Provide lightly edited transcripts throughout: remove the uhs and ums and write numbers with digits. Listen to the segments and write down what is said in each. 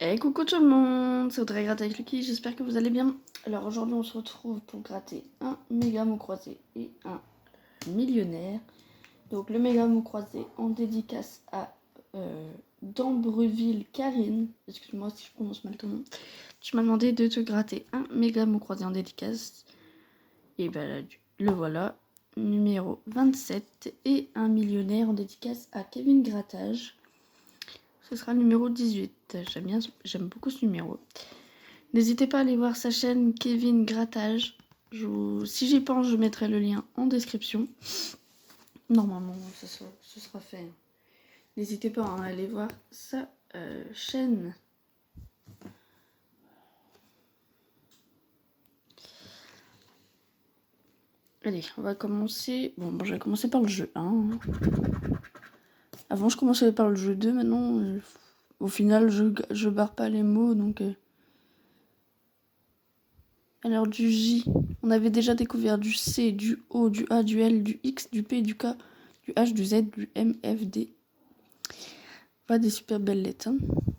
Et coucou tout le monde, c'est Audrey Gratte avec Lucky, j'espère que vous allez bien. Alors aujourd'hui on se retrouve pour gratter un méga mot croisé et un millionnaire. Donc le méga mot croisé en dédicace à d'Ambreville Karine, excuse-moi si je prononce mal ton nom. Tu m'as demandé de te gratter un méga mot croisé en dédicace. Et ben le voilà, numéro 27, et un millionnaire en dédicace à Kevin Grattage. Ce sera le numéro 18. J'aime beaucoup ce numéro. N'hésitez pas à aller voir sa chaîne Kevin Grattage. Si j'y pense, je mettrai le lien en description. Normalement, ce sera fait. N'hésitez pas à aller voir sa chaîne. Allez, on va commencer. Bon, je vais commencer par le jeu 1. Avant, je commençais par le jeu 2. Maintenant, au final, je barre pas les mots. Donc, alors, du J, on avait déjà découvert du C, du O, du A, du L, du X, du P, du K, du H, du Z, du M, F, D. Pas des super belles lettres. Hein.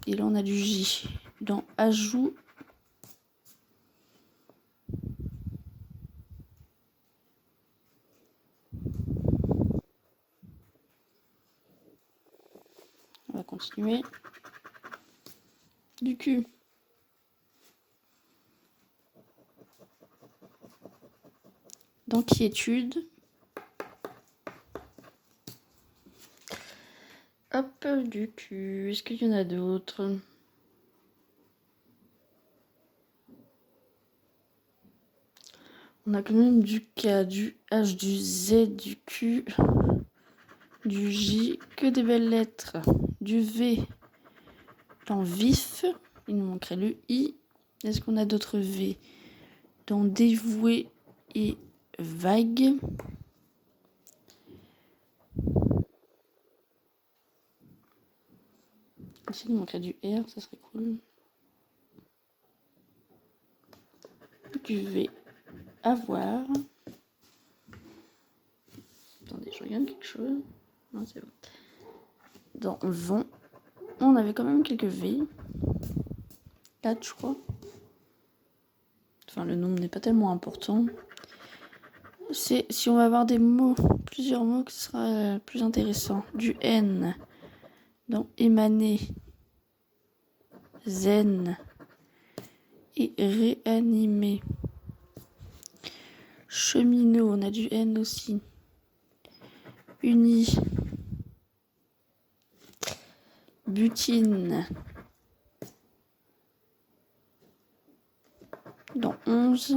Et là, on a du J. Dans ajout. On va continuer. Du Q. Dans quiétude. Hop, du Q. Est-ce qu'il y en a d'autres? On a quand même du K, du H, du Z, du Q, du J. Que des belles lettres. Du V. Dans vif. Il nous manquerait le I. Est-ce qu'on a d'autres V? Dans dévoué et vague. Ici, il nous manquerait du R, ça serait cool. Du V. Avoir. Attendez, je regarde quelque chose. Non, c'est bon. Dans vent, on avait quand même quelques V. 4, je crois. Enfin, le nombre n'est pas tellement important. C'est si on va avoir des mots, plusieurs mots, que ce sera plus intéressant. Du N. Dans émaner. Zen. Et réanimer. Cheminot, on a du N aussi. Uni. Butine. Dans 11.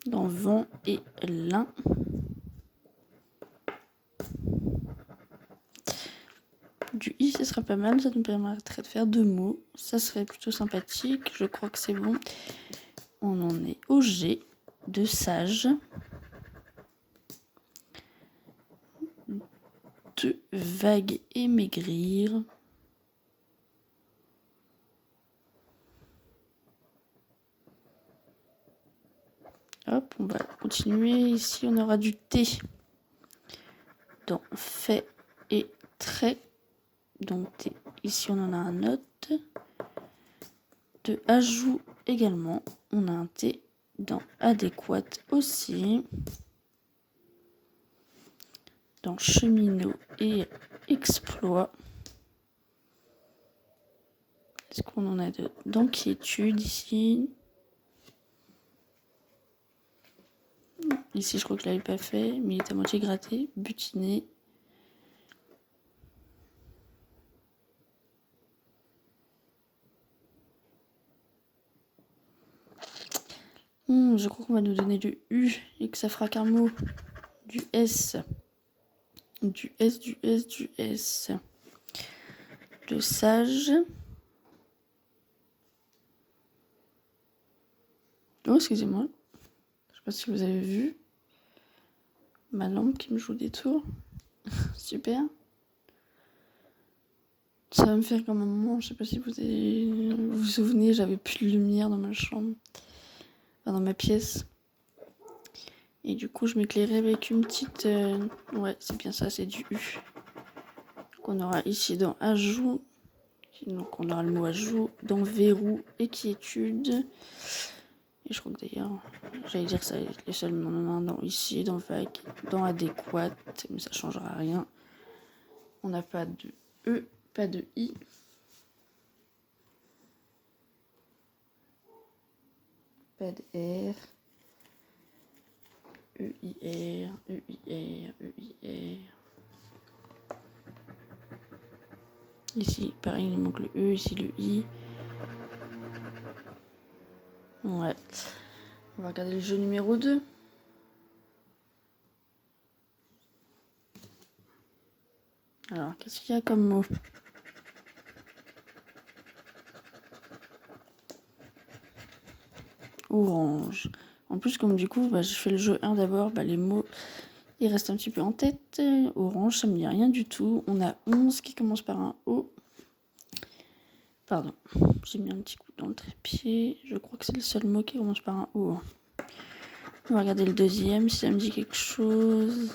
Dans vent et lin. Du I, ce serait pas mal, ça nous permettrait de faire 2 mots. Ça serait plutôt sympathique, je crois que c'est bon. On en est au G, de sage. De vague et maigrir. Hop, on va continuer. Ici, on aura du T. Dans fait et très. Donc T. Ici, on en a un autre. De ajout également. On a un T dans adéquate aussi. Dans cheminot et exploit. Est-ce qu'on en a d'autres? Dans quiétude ici. Ici, je crois que je l'avais pas fait, mais il est à moitié gratté. Butiné. Je crois qu'on va nous donner du U et que ça fera qu'un mot. Du S. Du S, du S, du S. De sage. Oh, excusez-moi. Je sais pas si vous avez vu. Ma lampe qui me joue des tours. Super. Ça va me faire comme un moment, je sais pas si vous vous souvenez, j'avais plus de lumière dans ma chambre. Enfin, dans ma pièce. Et du coup, je m'éclairais avec une petite... ouais, c'est bien ça, c'est du U. Qu'on aura ici dans ajout. Donc, on aura le mot ajout dans verrou et quiétude. Et je crois que d'ailleurs, j'allais dire ça, les seuls moments dans ici, dans vague, dans adéquate, mais ça changera rien. On n'a pas de E, pas de I. Pas de R. E-I-R, E-I-R, E-I-R. Ici, pareil, il manque le E, ici le I. Ouais. On va regarder le jeu numéro 2. Alors, qu'est-ce qu'il y a comme mot? Orange. En plus, comme du coup, je fais le jeu 1 d'abord, les mots, ils restent un petit peu en tête. Orange, ça me dit rien du tout. On a 11 qui commence par un O. Pardon, j'ai mis un petit coup dans le trépied. Je crois que c'est le seul mot qui commence par un O. On va regarder le deuxième, si ça me dit quelque chose.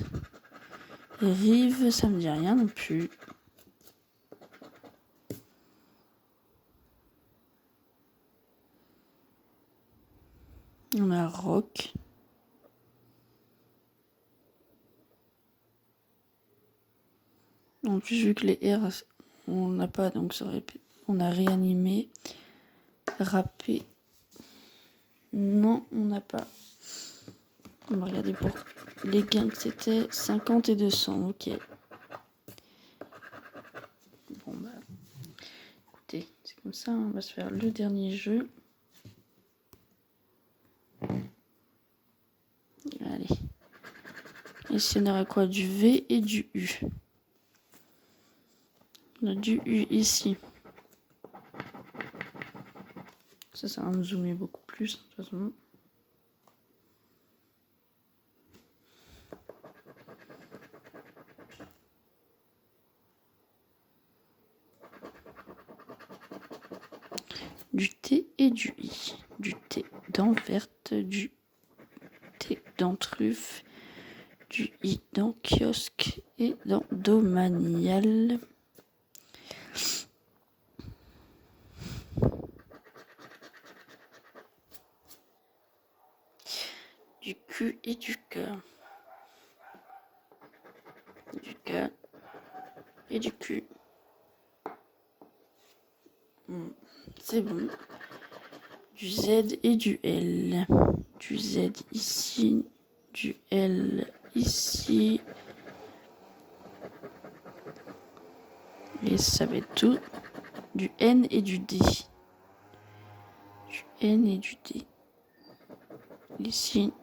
Rive, ça me dit rien non plus. On a rock. En plus, vu que les R, on n'a pas, donc ça aurait pu... On a réanimé. Râpé. Non, on n'a pas. On va regarder pour les gains que c'était 50 et 200. Ok. Bon, écoutez, c'est comme ça. On va se faire le dernier jeu. Allez. Ici, on aura quoi? Du V et du U. On a du U ici. Ça va me zoomer beaucoup plus, de toute façon. Du T et du I. Du T dans verte, du T dans truffe, du I dans kiosque et dans domanial. Du Q et du K. Du K et du Q. C'est bon. Du Z et du L. Du Z ici, du L ici. Et ça va être tout. Du N et du D. Du N et du D. Ici.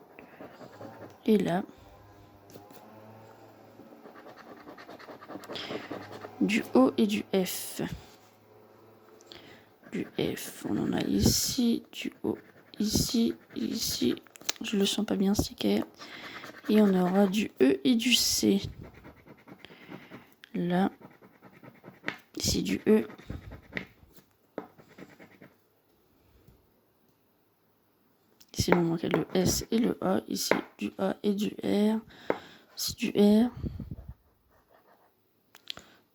Et là. Du O et du F. Du F, on en a ici. Du O ici, ici. Je le sens pas bien sticker. Et on aura du E et du C. Là. Ici du E. Ici, il me manquait le S et le A. Ici, du A et du R. Ici, du R.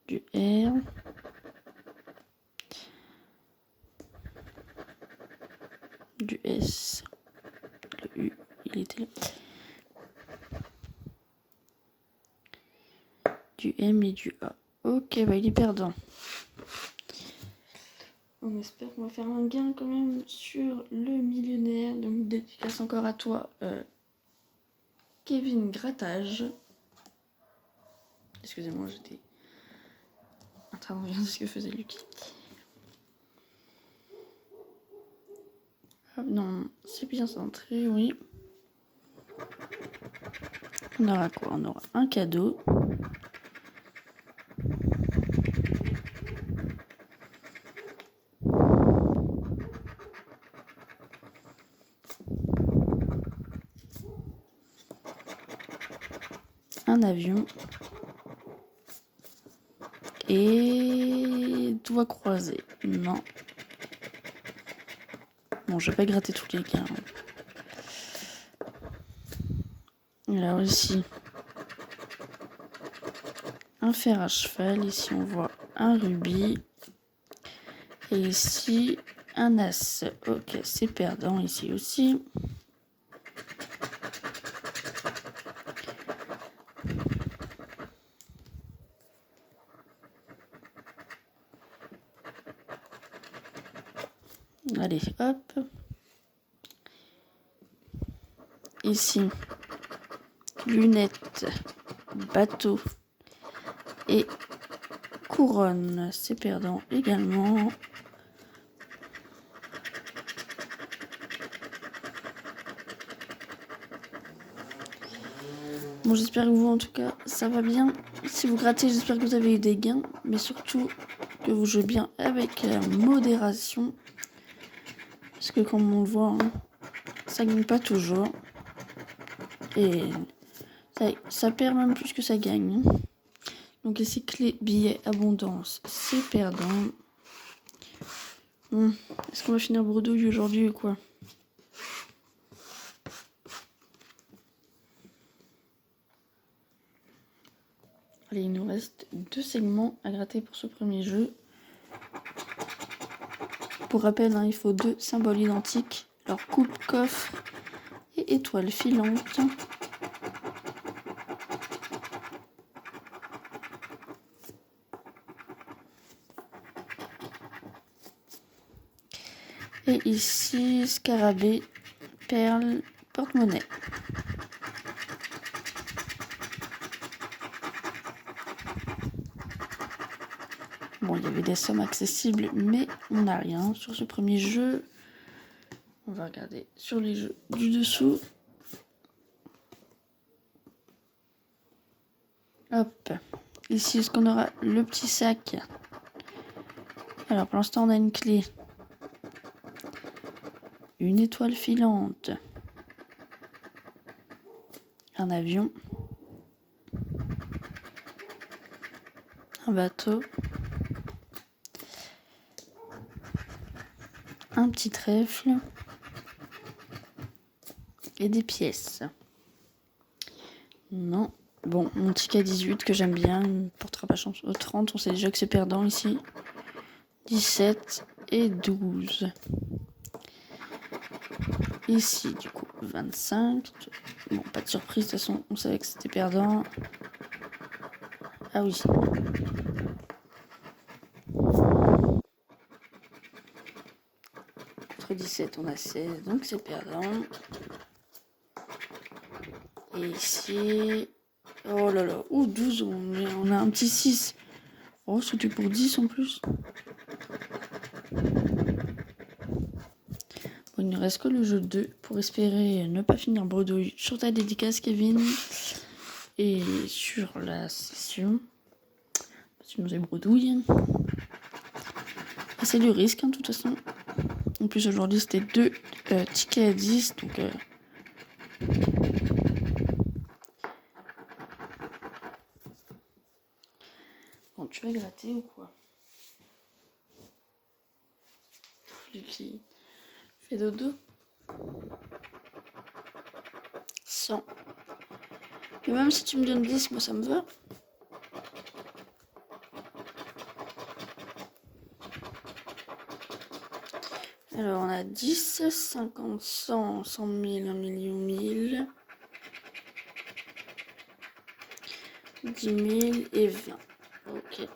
Du R. Du S. Le U, il était là. Du M et du A. Ok, il est perdant. On espère qu'on va faire un gain quand même sur le millionnaire. Donc, dédicace encore à toi, Kevin Grattage. Excusez-moi, j'étais en train de regarder ce que faisait Lucky. Ah, non, c'est bien centré, oui. On aura quoi? On aura un cadeau. Un avion. Et doigt croisé. Non. Bon, je vais pas gratter tous les gains. Là aussi, un fer à cheval. Ici, on voit un rubis. Et ici, un as. Ok, c'est perdant ici aussi. Allez, hop. Ici, lunettes, bateau et couronne. C'est perdant également. Bon, j'espère que vous, en tout cas, ça va bien. Si vous grattez, j'espère que vous avez eu des gains. Mais surtout, que vous jouez bien avec modération. Parce que comme on le voit, hein, ça gagne pas toujours. Et ça perd même plus que ça gagne. Donc ici, clé, billet, abondance, c'est perdant. Est-ce qu'on va finir bredouille aujourd'hui ou quoi? Allez, il nous reste 2 segments à gratter pour ce premier jeu. Pour rappel, hein, il faut 2 symboles identiques. Alors, coupe, coffre et étoile filante. Et ici, scarabée, perle, porte-monnaie. Bon, il y avait des sommes accessibles, mais on n'a rien sur ce premier jeu. On va regarder sur les jeux du dessous. Hop. Ici, est-ce qu'on aura le petit sac? Alors, pour l'instant, on a une clé. Une étoile filante. Un avion. Un bateau. Un petit trèfle. Et des pièces. Non. Bon, mon ticket 18 que j'aime bien, il ne portera pas chance. Au 30, on sait déjà que c'est perdant ici. 17 et 12. Ici, du coup, 25. Bon, pas de surprise, de toute façon, on savait que c'était perdant. Ah oui. Entre 17, on a 16, donc c'est perdant. Et ici... Oh là là, ou 12, on a un petit 6. Oh, c'était pour 10 en plus. Bon, il ne reste que le jeu 2 pour espérer ne pas finir bredouille sur ta dédicace, Kevin. Et sur la session. Tu nous es bredouille. C'est du risque, hein, de toute façon. En plus, aujourd'hui, c'était 2 tickets à 10, donc... Bon, tu vas gratter ou quoi? Qui fait dodo. 100. Et même si tu me donnes 10, moi ça me va. Alors on a 10, 50, 100, 100 000, 1 million, 1000. 10 000 et 20. Ok.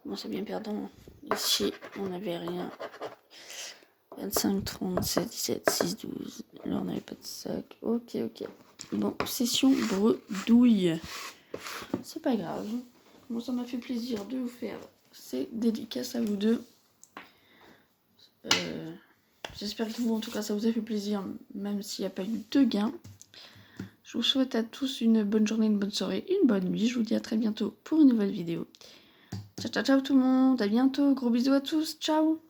Bon, c'est bien perdant. Ici, on n'avait rien. 25, 37, 17, 6, 12. Là, on n'avait pas de sac. Ok, ok. Bon, session bredouille. C'est pas grave. Moi, ça m'a fait plaisir de vous faire ces dédicaces à vous deux. J'espère que vous, en tout cas, ça vous a fait plaisir, même s'il n'y a pas eu de gain. Je vous souhaite à tous une bonne journée, une bonne soirée, une bonne nuit. Je vous dis à très bientôt pour une nouvelle vidéo. Ciao, ciao, ciao tout le monde. À bientôt. Gros bisous à tous. Ciao.